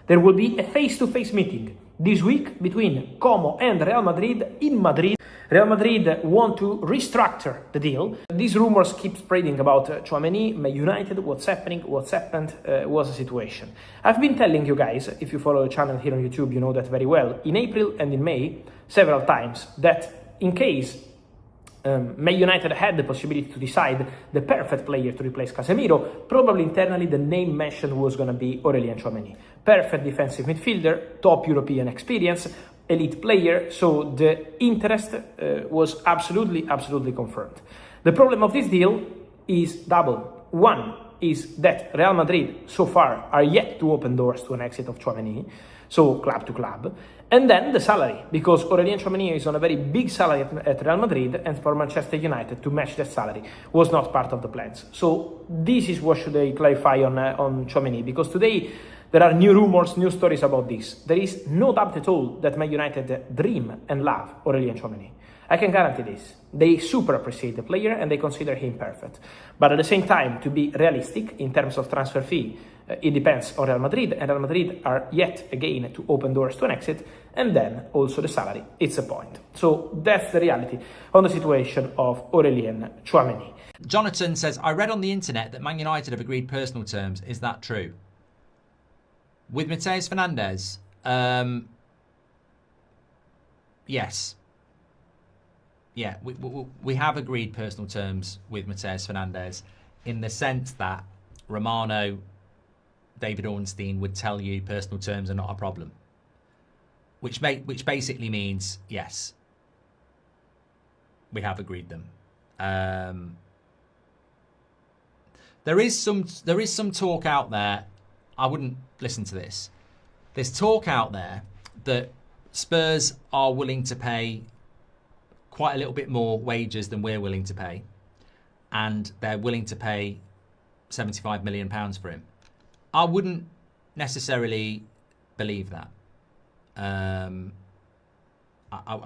There will be a face-to-face meeting this week between Como and Real Madrid in Madrid. Real Madrid want to restructure the deal. These rumors keep spreading about Tchouaméni, Man United, what's happened, what's the situation. I've been telling you guys, if you follow the channel here on YouTube, you know that very well, in April and in May, several times, that in case Man United had the possibility to decide the perfect player to replace Casemiro, probably internally the name mentioned was going to be Aurélien Tchouaméni. Perfect defensive midfielder, top European experience, elite player, so the interest was absolutely confirmed. The problem of this deal is double. One is that Real Madrid so far are yet to open doors to an exit of Tchouaméni, so club to club. And then the salary, because Aurélien Tchouaméni is on a very big salary at Real Madrid, and for Manchester United to match that salary was not part of the plans. So this is what should I clarify on Tchouaméni, because today there are new rumors, new stories about this. There is no doubt at all that Man United dream and love Aurélien Tchouaméni. I can guarantee this. They super appreciate the player and they consider him perfect. But at the same time, to be realistic in terms of transfer fee, it depends on Real Madrid, and Real Madrid are yet again to open doors to an exit, and then also the salary. It's a point. So that's the reality on the situation of Aurélien Tchouaméni. Jonathan says, I read on the internet that Man United have agreed personal terms. Is that true? With Matheus Fernandes, yes. Yeah, we have agreed personal terms with Matheus Fernandes in the sense that Romano, David Ornstein would tell you personal terms are not a problem, which basically means yes, we have agreed them. There is some talk out there. I wouldn't listen to this. There's talk out there that Spurs are willing to pay quite a little bit more wages than we're willing to pay, and they're willing to pay £75 million for him. I wouldn't necessarily believe that. I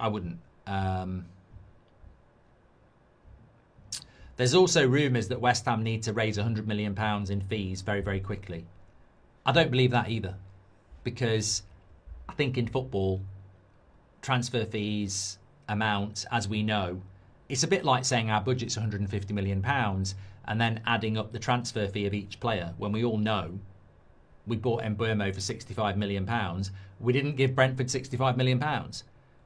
wouldn't. There's also rumours that West Ham need to raise £100 million in fees very, very quickly. I don't believe that either, because I think in football, transfer fees amount, as we know, it's a bit like saying our budget's £150 million and then adding up the transfer fee of each player, when we all know we bought Mbeumo for £65 million. We didn't give Brentford £65 million.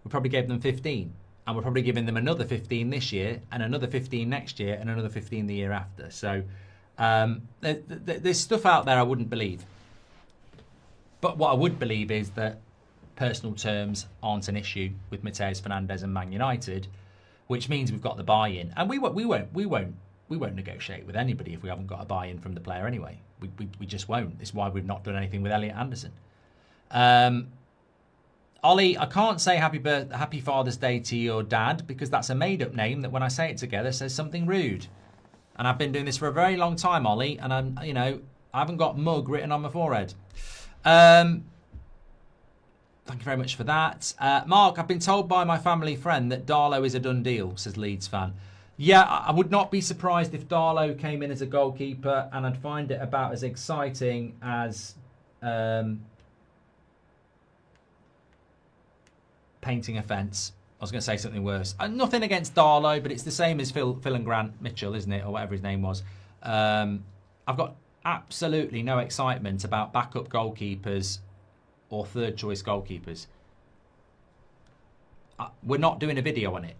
We probably gave them 15, and we're probably giving them another 15 this year, and another 15 next year, and another 15 the year after. So there's stuff out there I wouldn't believe. But what I would believe is that personal terms aren't an issue with Matheus Fernandes and Man United, which means we've got the buy-in, and we won't negotiate with anybody if we haven't got a buy-in from the player anyway. We just won't. It's why we've not done anything with Elliot Anderson. Ollie, I can't say happy Father's Day to your dad, because that's a made-up name that when I say it together says something rude. And I've been doing this for a very long time, Ollie, and I haven't got mug written on my forehead. Thank you very much for that. Mark, I've been told by my family friend that Darlow is a done deal, says Leeds fan. Yeah, I would not be surprised if Darlow came in as a goalkeeper, and I'd find it about as exciting as painting a fence. I was going to say something worse. Nothing against Darlow, but it's the same as Phil and Grant Mitchell, isn't it? Or whatever his name was. I've got absolutely no excitement about backup goalkeepers or third choice goalkeepers. We're not doing a video on it.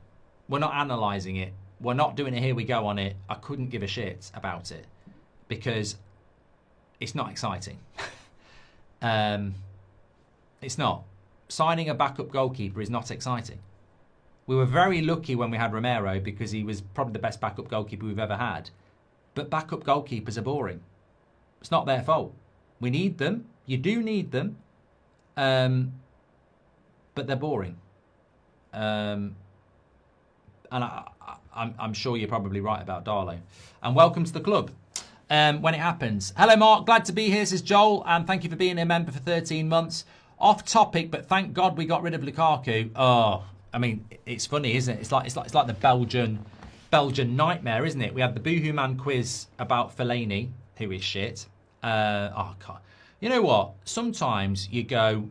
We're not analysing it. We're not doing a here we go on it. I couldn't give a shit about it because it's not exciting. It's not. Signing a backup goalkeeper is not exciting. We were very lucky when we had Romero because he was probably the best backup goalkeeper we've ever had. But backup goalkeepers are boring. It's not their fault. We need them. You do need them. But they're boring. And I'm sure you're probably right about Darlow. And welcome to the club when it happens. Hello, Mark. Glad to be here, says Joel. And thank you for being a member for 13 months. Off topic, but thank God we got rid of Lukaku. Oh, I mean, it's funny, isn't it? It's like the Belgian nightmare, isn't it? We had the Boohoo Man quiz about Fellaini, who is shit. Oh, God. You know what? Sometimes you go,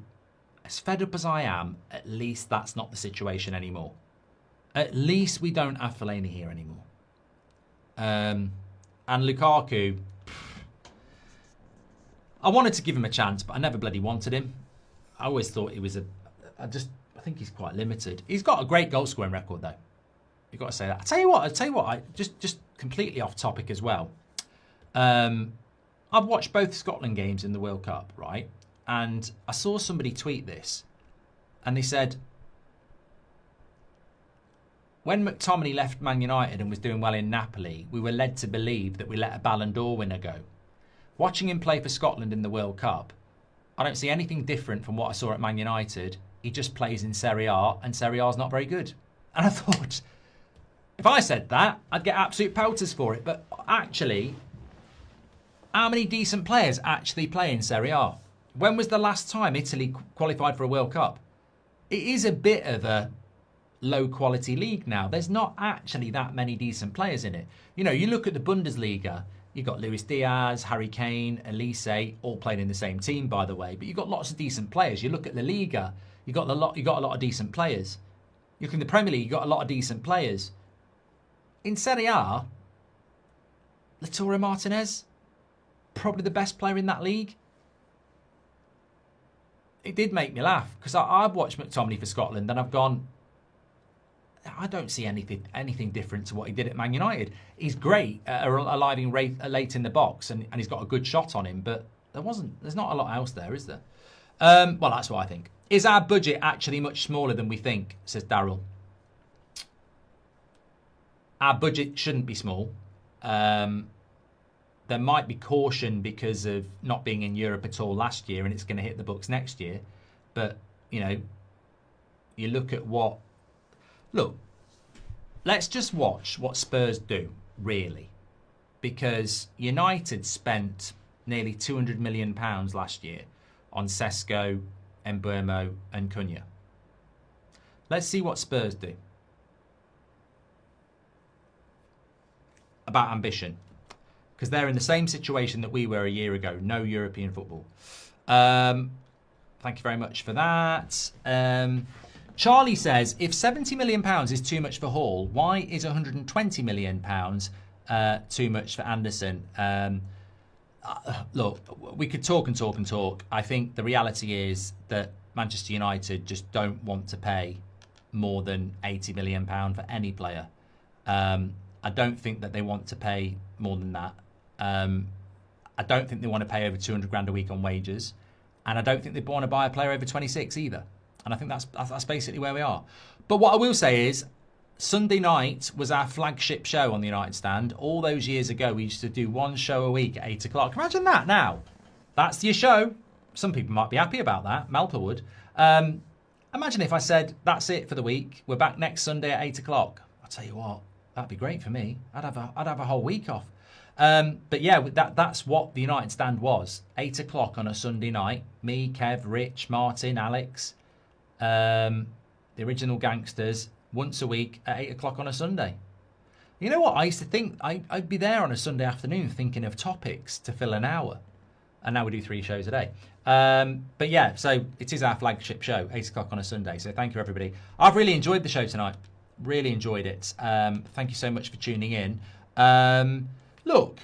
as fed up as I am, at least that's not the situation anymore. At least we don't have Fellaini here anymore. And Lukaku, I wanted to give him a chance, but I never bloody wanted him. I always thought he was I think he's quite limited. He's got a great goal scoring record though. You've got to say that. I tell you what, just completely off topic as well. I've watched both Scotland games in the World Cup, right? And I saw somebody tweet this, and they said, when McTominay left Man United and was doing well in Napoli, we were led to believe that we let a Ballon d'Or winner go. Watching him play for Scotland in the World Cup, I don't see anything different from what I saw at Man United. He just plays in Serie A, and Serie A is not very good. And I thought, if I said that, I'd get absolute pelters for it. But actually, how many decent players actually play in Serie A? When was the last time Italy qualified for a World Cup? It is a bit of a low-quality league now. There's not actually that many decent players in it. You know, you look at the Bundesliga, you've got Luis Diaz, Harry Kane, Elise, all playing in the same team, by the way. But you've got lots of decent players. You look at La Liga, you got a lot of decent players. You look in the Premier League, you got a lot of decent players. In Serie A, Lautaro Martinez, probably the best player in that league. It did make me laugh because I've watched McTominay for Scotland and I've gone, I don't see anything different to what he did at Man United. He's great at arriving late in the box and he's got a good shot on him, but there's not a lot else there, is there? Well, that's what I think. Is our budget actually much smaller than we think, says Daryl. Our budget shouldn't be small. There might be caution because of not being in Europe at all last year and it's going to hit the books next year. But, you know, you look at what... Look, let's just watch what Spurs do, really. Because United spent nearly £200 million last year on Sesko, Mbeumo and Cunha. Let's see what Spurs do. About ambition. Because they're in the same situation that we were a year ago. No European football. Thank you very much for that. Charlie says, if £70 million is too much for Hall, why is £120 million too much for Anderson? Look, we could talk and talk and talk. I think the reality is that Manchester United just don't want to pay more than £80 million for any player. I don't think that they want to pay more than that. I don't think they want to pay over 200 grand a week on wages. And I don't think they want to buy a player over 26 either. And I think that's basically where we are. But what I will say is, Sunday night was our flagship show on the United Stand. All those years ago, we used to do one show a week at 8 o'clock. Imagine that now. That's your show. Some people might be happy about that. Malpa would. Imagine if I said, that's it for the week. We're back next Sunday at 8 o'clock. I'll tell you what, that'd be great for me. I'd have a whole week off. But yeah, that's what the United Stand was. 8 o'clock on a Sunday night. Me, Kev, Rich, Martin, Alex, the original gangsters, once a week at 8 o'clock on a Sunday. You know what? I used to think I'd be there on a Sunday afternoon thinking of topics to fill an hour. And now we do 3 shows a day. But yeah, so it is our flagship show, 8 o'clock on a Sunday. So thank you, everybody. I've really enjoyed the show tonight. Really enjoyed it. Thank you so much for tuning in. Look,